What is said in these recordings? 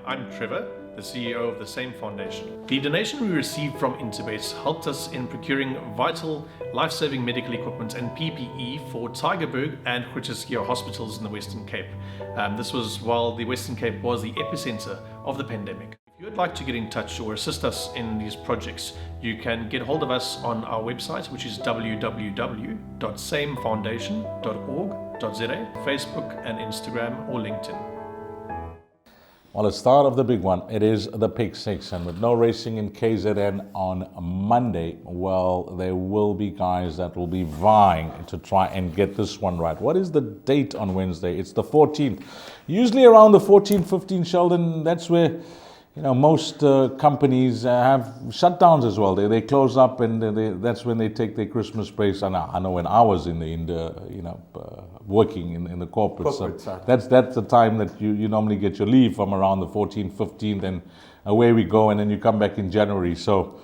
I'm Trevor, the CEO of the same foundation. The donation we received from Interbase helped us in procuring vital, life-saving medical equipment and PPE for Tygerberg and Groote hospitals in the Western Cape. This was while the Western Cape was the epicenter of the pandemic. If you would like to get in touch or assist us in these projects, you can get hold of us on our website, which is www.samefoundation.org.za, Facebook and Instagram or LinkedIn. Well, let's start of the big one. It is the Pick Six, and with no racing in KZN on Monday, well, there will be guys that will be vying to try and get this one right. What is the date on Wednesday? It's the 14th. Usually around the 14th, 15th, Sheldon, that's where most companies have shutdowns as well. They close up, and that's when they take their Christmas breaks. And I know when I was in the working in the corporate so that's the time that you normally get your leave from around the 14th, 15th, and away we go, and then you come back in January. So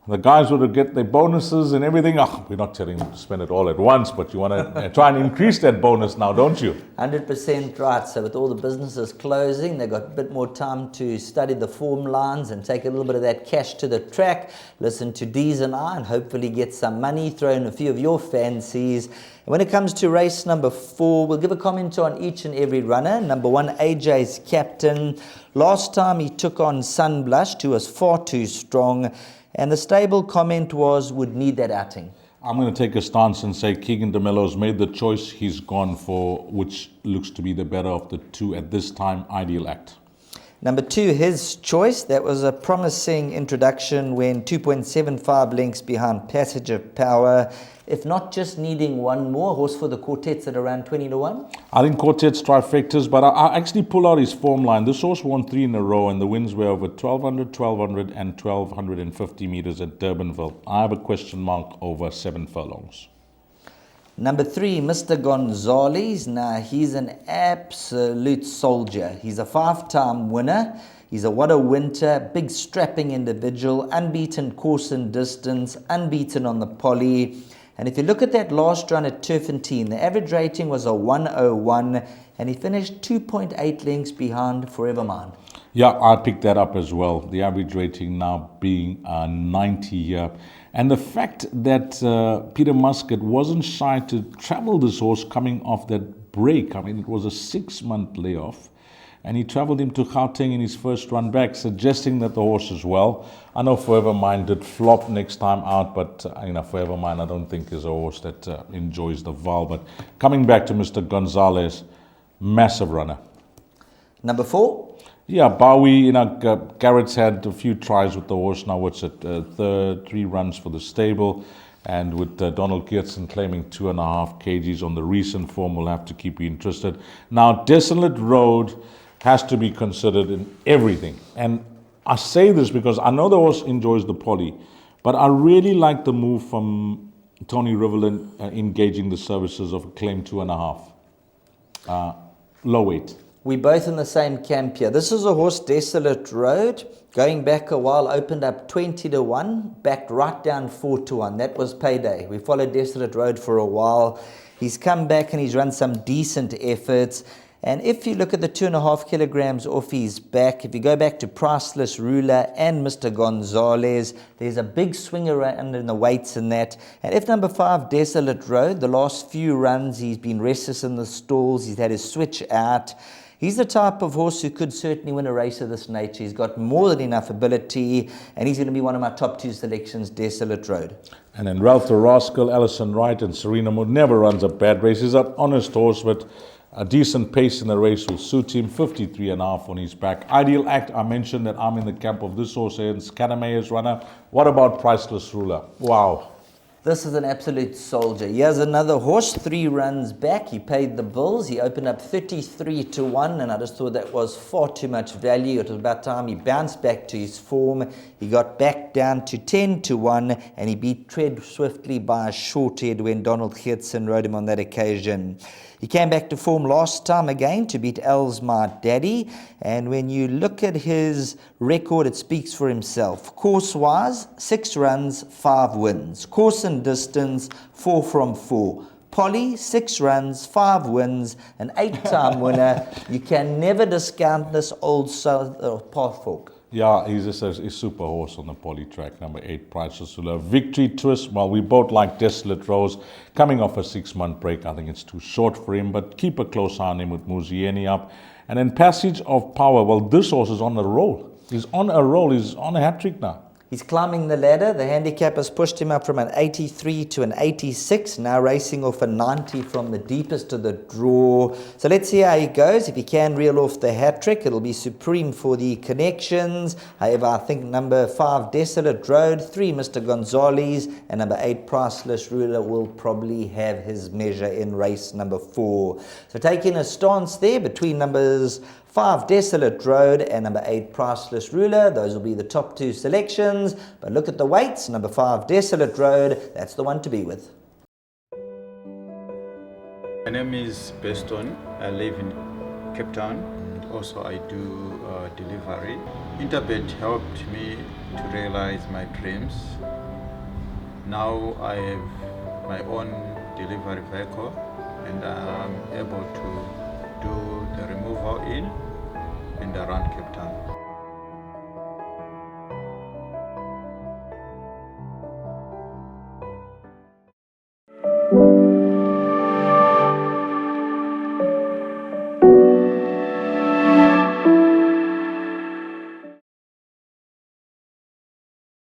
the guys would get their bonuses and everything. We're not telling them to spend it all at once, but you want to try and increase that bonus now, don't you? 100% right. So with all the businesses closing, they've got a bit more time to study the form lines and take a little bit of that cash to the track, listen to Deez and I, and hopefully get some money, throw in a few of your fancies. And when it comes to race number 4, we'll give a comment on each and every runner. Number 1, AJ's captain. Last time he took on Sunblush, who was far too strong. And the stable comment was, would need that outing. I'm going to take a stance and say Keegan DeMello's made the choice he's gone for, which looks to be the better of the two at this time, Ideal Act. Number 2, his choice. That was a promising introduction when 2.75 lengths behind Passage of Power. If not just needing one more, horse for the quartets at around 20-1. I think quartets, trifectas, but I actually pull out his form line. This horse won 3 in a row, and the wins were over 1,200, 1,200, and 1,250 meters at Durbanville. I have a question mark over 7 furlongs. Number 3, Mr. Gonzalez. Now, he's an absolute soldier. He's a 5-time winner. He's a what a winter, big strapping individual, unbeaten course and distance, unbeaten on the poly. And if you look at that last run at Turfentine, the average rating was a 101, and he finished 2.8 lengths behind Forever Mine. Yeah, I picked that up as well. The average rating now being 90 here. And the fact that Peter Muscat wasn't shy to travel this horse coming off that break. I mean, it was a 6-month layoff. And he traveled him to Gauteng in his first run back, suggesting that the horse is well. I know Forever Mine did flop next time out, but Forever Mine I don't think is a horse that enjoys the Val. But coming back to Mr. Gonzalez, massive runner. Number 4? Yeah, Bowie, Garrett's had a few tries with the horse now. What's it? 3 runs for the stable. And with Donald Geertsen claiming 2.5 kgs on the recent form, we'll have to keep you interested. Now, Desolate Road has to be considered in everything. And I say this because I know the horse enjoys the poly, but I really like the move from Tony Rivelin engaging the services of a claim 2.5. Low weight. We're both in the same camp here. This is a horse, Desolate Road. Going back a while, opened up 20-1, backed right down 4-1. That was payday. We followed Desolate Road for a while. He's come back and he's run some decent efforts. And if you look at the 2.5 kilograms off his back, if you go back to Priceless Ruler and Mr. Gonzalez, there's a big swing around in the weights in that. And if number 5, Desolate Road, the last few runs, he's been restless in the stalls, he's had his switch out. He's the type of horse who could certainly win a race of this nature. He's got more than enough ability, and he's going to be one of my top 2 selections, Desolate Road. And then Ralph the Rascal, Alison Wright, and Serena Moore never runs a bad race. He's an honest horse, but a decent pace in the race will suit him. 53.5 on his back. Ideal Act, I mentioned that I'm in the camp of this horse here, Scanamayor's runner. What about Priceless Ruler? Wow. This is an absolute soldier. Here's another horse, 3 runs back. He paid the bills. He opened up 33-1, and I just thought that was far too much value. It was about time he bounced back to his form. He got back down to 10-1, and he beat Tread Swiftly by a short head when Donald Geertsen rode him on that occasion. He came back to form last time again to beat L's My Daddy. And when you look at his record, it speaks for himself. Course-wise, 6 runs, 5 wins. Course and distance, 4 from 4. Polly, 6 runs, 5 wins, an 8-time winner. You can never discount this old Pathfork. Yeah, he's just a super horse on the poly track, number 8, Priceless Ruler. Victory Twist, well, we both like Desolate Rose. Coming off a 6-month break, I think it's too short for him, but keep a close eye on him with Muzieni up. And then Passage of Power, well, this horse is on a roll. He's on a roll, he's on a hat-trick now. He's climbing the ladder. The handicap has pushed him up from an 83 to an 86, now racing off a 90 from the deepest to the draw. So let's see how he goes. If he can reel off the hat-trick, it'll be supreme for the connections. However, I think number 5, Desolate Road, 3, Mr. Gonzalez, and number 8, Priceless Ruler will probably have his measure in race number 4. So taking a stance there between numbers 5, Desolate Road, and number 8, Priceless Ruler. Those will be the top 2 selections. But look at the weights. Number 5, Desolate Road. That's the one to be with. My name is Beston. I live in Cape Town. Also, I do delivery. Interbet helped me to realize my dreams. Now I have my own delivery vehicle and I'm able to do the removal in and around Cape Town.